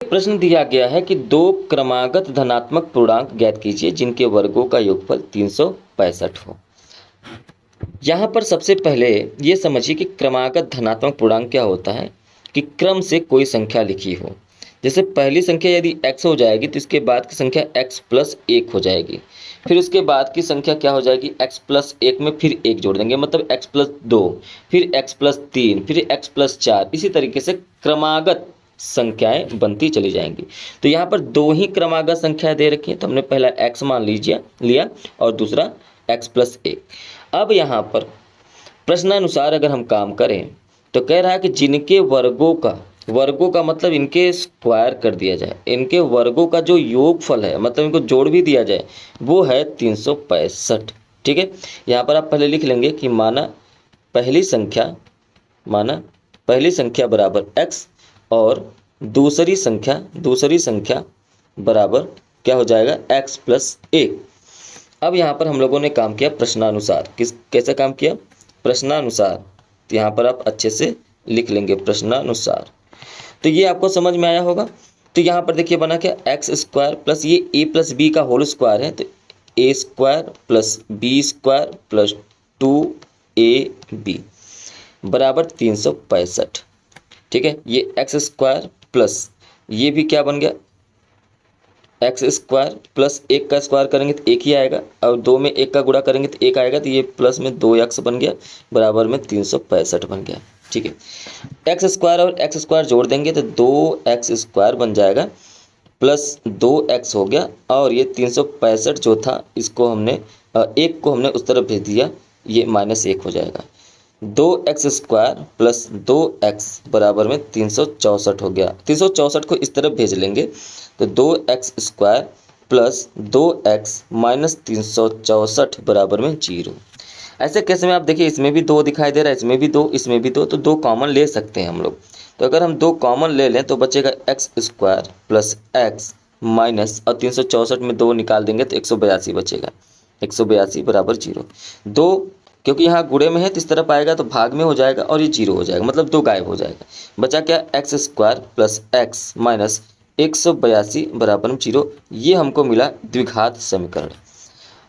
प्रश्न दिया गया है कि दो क्रमागत धनात्मक पूर्णांक ज्ञात कीजिए जिनके वर्गों का योगफल 365 हो। यहाँ पर सबसे पहले ये समझिए कि क्रमागत धनात्मक पूर्णांक क्या होता है कि क्रम से कोई संख्या लिखी हो। जैसे पहली संख्या यदि x हो जाएगी तो इसके बाद की संख्या x प्लस 1 हो जाएगी, फिर उसके बाद की संख्या क्या हो जाएगी x प्लस 1 में फिर 1 जोड़ देंगे मतलब x प्लस 2, फिर x प्लस 3, फिर x प्लस 4, इसी तरीके से क्रमागत संख्याएं बनती चली जाएंगी। तो यहाँ पर दो ही क्रमागत संख्याएं दे रखी हैं, तो हमने पहला x मान लिया और दूसरा x प्लस 1। अब यहाँ पर प्रश्नानुसार अगर हम काम करें तो कह रहा है कि जिनके वर्गों का मतलब इनके स्क्वायर कर दिया जाए, इनके वर्गों का जो योगफल है मतलब इनको जोड़ भी दिया जाए वो है 365। ठीक है, यहाँ पर आप पहले लिख लेंगे कि माना पहली संख्या बराबर x और दूसरी संख्या बराबर क्या हो जाएगा x प्लस 1। अब यहाँ पर हम लोगों ने काम किया प्रश्नानुसार। कैसे काम किया? प्रश्नानुसार। तो यहाँ पर आप अच्छे से लिख लेंगे प्रश्नानुसार, तो ये आपको समझ में आया होगा। तो यहाँ पर देखिए बना क्या एक्स स्क्वायर प्लस ये ए प्लस बी का होल स्क्वायर है, तो A square plus B square plus 2ab बराबर 365। ठीक है, ये एक्स स्क्वायर प्लस ये भी क्या बन गया एक्स स्क्वायर प्लस 1 का स्क्वायर करेंगे तो 1 ही आएगा, और 2 में 1 का गुणा करेंगे तो 1 आएगा, तो ये प्लस में 2x बन गया बराबर में 365 बन गया। ठीक है, एक्स स्क्वायर और एक्स स्क्वायर जोड़ देंगे तो 2x स्क्वायर बन जाएगा प्लस 2x हो गया, और ये 365 जो था इसको हमने 1 को हमने उस तरफ भेज दिया, ये -1 हो जाएगा। 2x स्क्वायर प्लस 2x बराबर में 364 हो गया। 364 को इस तरफ भेज लेंगे तो 2x square plus 2x minus 364 बराबर में 0। ऐसे कैसे में आप देखिए इसमें भी 2 दिखाई दे रहा है, इसमें भी 2, इसमें भी 2, तो 2 कॉमन ले सकते हैं हम लोग। तो अगर हम 2 कॉमन ले लें तो बचेगा x square plus x minus, और 364 में 2 निकाल देंगे तो 182 बचेगा, 182 बराबर 0। 2 क्योंकि यहाँ गुणे में है तो इस तरफ आएगा तो भाग में हो जाएगा और ये 0 हो जाएगा, मतलब 2 गायब हो जाएगा। बचा क्या x square plus x minus 182 बराबर में 0। ये हमको मिला द्विघात समीकरण।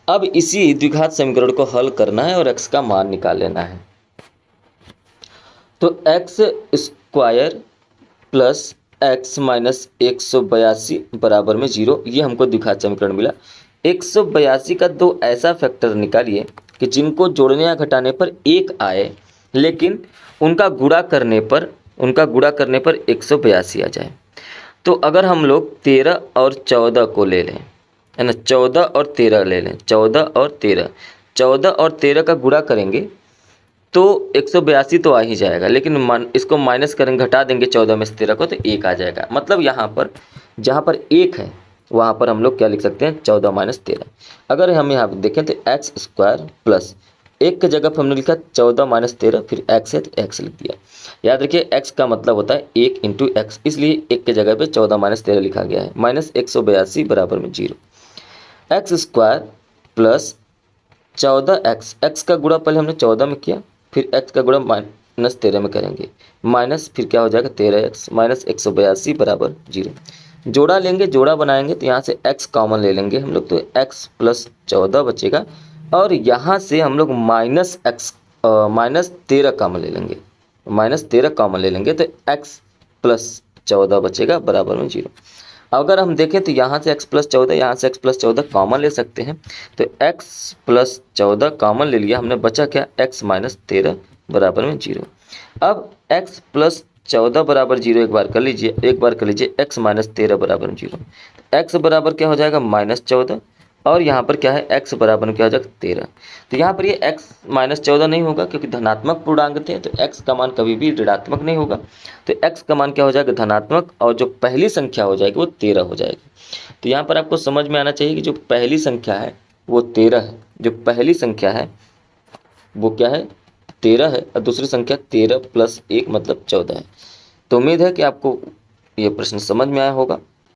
अब इसी द्विघात समीकरण को हल करना है और x का मान निकाल लेना है। तो x square plus x minus 182 बराबर में 0, ये हमको द्विघात समीकरण मिला। 182 का 2 ऐसा फैक्टर निकालिए कि जिनको जोड़ने या घटाने पर 1 आए, लेकिन उनका गुणा करने पर 182 आ जाए। तो अगर हम लोग 13 और 14 को ले लें, है ना, 14 और 13 ले लें, 14 और 13 का गुणा करेंगे तो 182 तो आ ही जाएगा, लेकिन इसको माइनस करेंगे, घटा देंगे 14 में से 13 को तो 1 आ जाएगा। मतलब यहाँ पर जहाँ पर 1 है वहाँ पर हम लोग क्या लिख सकते हैं 14 माइनस 13। अगर हम यहाँ देखें तो एक्स स्क्वायर प्लस 1 की जगह पर हमने लिखा 14 माइनस 13, फिर x है तो x लिख दिया। याद रखिए x का मतलब होता है 1 इंटू एक्स, इसलिए 1 की जगह पे 14 माइनस 13 लिखा गया है, माइनस 182 बराबर में 0। X square plus 14x, x का गुणा पहले हमने 14 में किया, फिर x का गुणा माइनस 13 में करेंगे, माइनस फिर क्या हो जाएगा 13x माइनस 182 बराबर 0। जोड़ा लेंगे, जोड़ा बनाएंगे तो यहाँ से x कॉमन ले लेंगे हम लोग, तो x प्लस 14 बचेगा, और यहाँ से हम लोग माइनस 13 कॉमन ले लेंगे, तो x प्लस 14 बचेगा बराबर में 0। अगर हम देखें तो यहाँ से x प्लस 14, यहाँ से x प्लस 14 कॉमन ले सकते हैं, तो x प्लस 14 कॉमन ले लिया हमने, बचा क्या x माइनस 13 बराबर में 0। अब x प्लस 14 बराबर 0 एक बार कर लीजिए, x माइनस 13 बराबर 0, x बराबर क्या हो जाएगा माइनस 14, और यहाँ पर क्या है x बराबर क्या हो जाएगा 13। तो यहाँ पर ये x माइनस 14 नहीं होगा क्योंकि धनात्मक पूर्णांक थे, तो x का मान कभी भी ऋणात्मक नहीं होगा, तो x का मान क्या हो जाएगा धनात्मक, और जो पहली संख्या हो जाएगी वो 13 हो जाएगी। तो यहाँ पर आपको समझ में आना चाहिए कि जो पहली संख्या है वो 13 है, जो पहली संख्या है वो क्या है 13 है, और दूसरी संख्या 13 प्लस 1 मतलब 14 है। तो उम्मीद है कि आपको ये प्रश्न समझ में आया होगा।